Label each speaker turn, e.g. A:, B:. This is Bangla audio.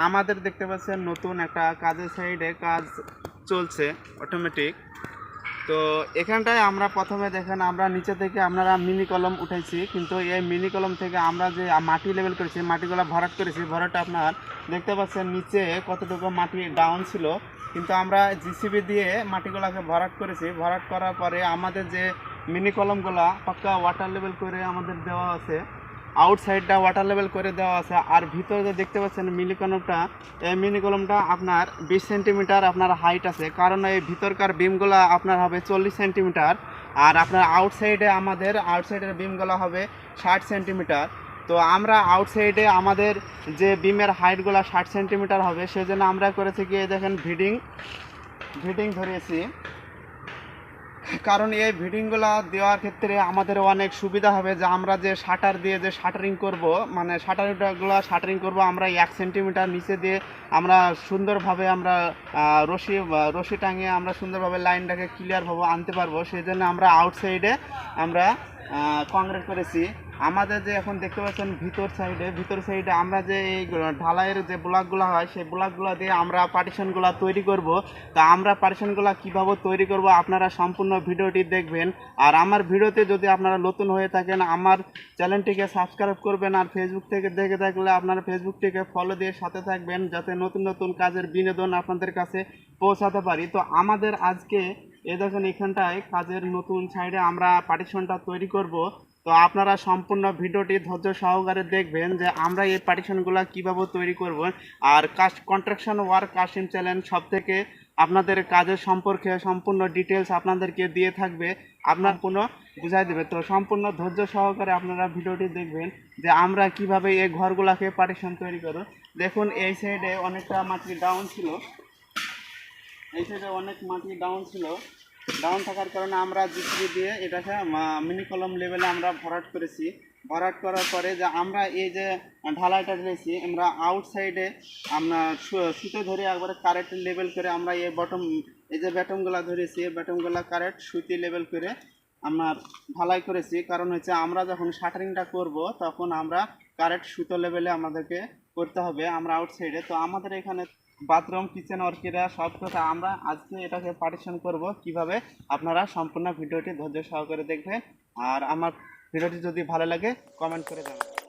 A: আমাদের দেখতে পাচ্ছেন নতুন একটা কাজের সাইডে কাজ চলছে অটোমেটিক। তো এখানটায় আমরা প্রথমে দেখেন আমরা নিচে থেকে আপনারা মিনি কলম উঠাইছি, কিন্তু এই মিনি কলম থেকে আমরা যে মাটি লেভেল করেছি, মাটিগুলো ভরাট করেছি। ভরাট আপনার দেখতে পাচ্ছেন নিচে কতটুকু মাটি ডাউন ছিল, কিন্তু আমরা জিসিবি দিয়ে মাটিগুলোকে ভরাট করেছি। ভরাট করার পরে আমাদের যে মিনি কলমগুলা পাক্কা ওয়াটার লেভেল করে আমাদের দেওয়া আছে, আউটসাইডটা ওয়াটার লেভেল করে দেওয়া আছে। আর ভিতরে যে দেখতে পাচ্ছেন মিনি কলমটা, এই মিনি কলমটা আপনার 20 সেন্টিমিটার আপনার হাইট আছে, কারণ এই ভিতরকার বিমগুলো আপনার হবে 40 সেন্টিমিটার। আর আপনার আউটসাইডের বিমগুলো হবে 60 সেন্টিমিটার। তো আমরা আউটসাইডে আমাদের যে বিমের হাইটগুলো 60 সেন্টিমিটার হবে, সেজন্য আমরা করেছি কি দেখেন ভিডিং ধরিয়েছি। কারণ এই ভিডিংগুলো দেওয়ার ক্ষেত্রে আমাদের অনেক সুবিধা হবে, যে আমরা যে শাটার দিয়ে যে শাটারিং করব, মানে শাটারিং করব আমরা 1 সেন্টিমিটার নিচে দিয়ে আমরা সুন্দরভাবে আমরা রশি টাঙিয়ে আমরা সুন্দরভাবে লাইনটাকে ক্লিয়ারভাবে আনতে পারবো। সেই জন্য আমরা আউটসাইডে আমরা কংক্রিট করেছি। আমাদের যে এখন দেখতে পাচ্ছেন ভিতর সাইডে আমরা যে এই ঢালাইয়ের যে ব্লকগুলো হয়, সেই ব্লকগুলো দিয়ে আমরা পার্টিশনগুলো তৈরি করব। তা আমরা পার্টিশনগুলো কীভাবে তৈরি করব আপনারা সম্পূর্ণ ভিডিওটি দেখবেন। আর আমার ভিডিওতে যদি আপনারা নতুন হয়ে থাকেন, আমার চ্যানেলটিকে সাবস্ক্রাইব করবেন। আর ফেসবুক থেকে দেখে থাকলে আপনারা ফেসবুকটিকে ফলো দিয়ে সাথে থাকবেন, যাতে নতুন নতুন কাজের বিনোদন আপনাদের কাছে পৌঁছাতে পারি। তো আমাদের আজকে দেখেন এখানটায় কাজের নতুন সাইডে আমরা পার্টিশনটা তৈরি করব। তো আপনারা সম্পূর্ণ ভিডিওটি ধৈর্য সহকারে দেখবেন, যে আমরা এই পার্টিশনগুলো কীভাবে তৈরি করব। আর কনস্ট্রাকশন ওয়ার্ক কাশিম চ্যানেল সব থেকে আপনাদের কাজের সম্পর্কে সম্পূর্ণ ডিটেলস আপনাদেরকে দিয়ে থাকবে, আপনার কোনো বুঝাই দেবে। তো সম্পূর্ণ ধৈর্য সহকারে আপনারা ভিডিওটি দেখবেন, যে আমরা কিভাবে এই ঘরগুলোকে পার্টিশন তৈরি করব। দেখুন এই সাইডে অনেকটা মাটি ডাউন ছিল, ডাউন থাকার কারণে আমরা জিসিবি দিয়ে এটাকে মিনি কলম লেভেলে আমরা ভরাট করেছি। ভরাট করার পরে যে আমরা এই যে ঢালাইটা দিয়েছি, আমরা আউটসাইডে আমরা সুতো ধরে একবারে কারেক্ট লেভেল করে আমরা এই যে ব্যাটমগুলো ধরেছি, এই ব্যাটমগুলো কারেক্ট সুতি লেভেল করে আপনার ঢালাই করেছি। কারণ হচ্ছে আমরা যখন শাটারিংটা করব, তখন আমরা কারেক্ট সুতো লেভেলে আমাদেরকে করতে হবে আমরা আউটসাইডে। তো আমাদের এখানে বাথরুম কিচেন ওয়ার্কেরা সব কথা আমরা আজকে এটাকে পার্টিশন করব কিভাবে, আপনারা সম্পূর্ণ ভিডিওটি ধৈর্য সহকারে দেখবেন। আর আমার ভিডিওটি যদি ভালো লাগে কমেন্ট করে দেবেন।